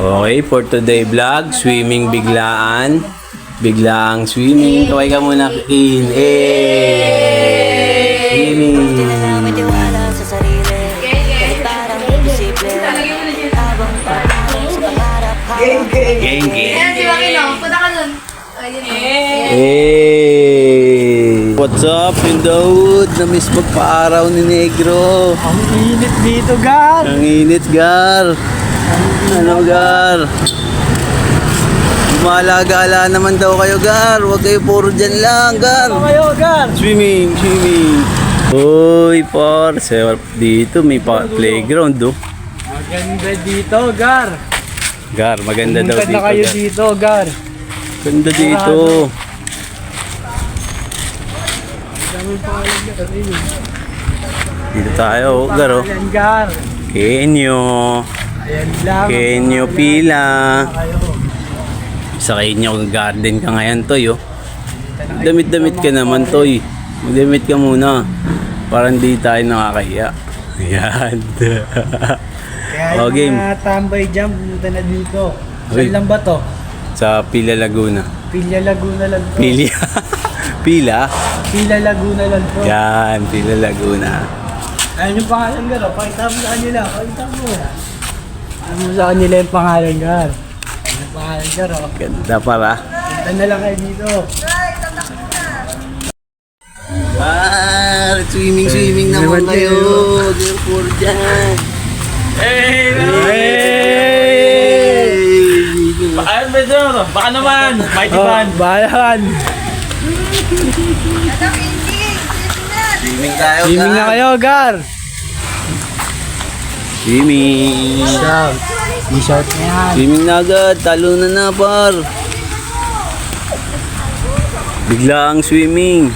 Okay, for today vlog, swimming biglaan. Biglaang swimming. Kaway ka muna, Kin. Swimming. Geng, geng. Hey! What's up, yung Daud? Na-miss magpa-araw ni Negro. Ang init dito, Gar. Ang init, Gar. Ano, Gar? Gumala-gala naman daw kayo, Gar. Huwag kayo puro dyan lang, Gar. Ano kayo, Gar? Swimming, swimming. Uy, par. Dito may playground, do. Maganda dito, Gar. Gar, maganda daw Pumunta dito, na kayo Gar. dito, Gar. Ganda dito. Daming pangalan, Gar. Dito tayo, Gar, oh. Pangalan, Gar. Kenyo. Ayan lang. Kenyo pila. Kayo. Sa Kenyo garden ka ngayon, Toy, oh. Damit-damit ka naman, Toy. Magdamit ka muna. Para hindi tayo nakakahiya. Ayan. Kaya Oh, yung game. mga tambay dyan, pumunta na dito. Uy. Saan lang ba to? Sa Pila Laguna. Pila Laguna lang to. Pili. Pila? Pila Laguna lang to. Yan, Pila Laguna. Ayan yung pangalan, Gar. Pakita mo sa kanila. Pakita mo. Ano mo sa kanila yung pangalan, Gar. Ayan yung pangalan, Gar. Oh. Ganda para. Punta na lang kayo dito. Swimming naman Naman kayo. kayo. Therefore dyan. Hey! Ayun ba ito? Baka naman, mighty Oh, fan. bayan. Swimming tayo, Swimming na Gar. kayo, Gar. Swimming. Shout. I-shout na yan. Swimming na agad. Talo na par. Bigla ang swimming.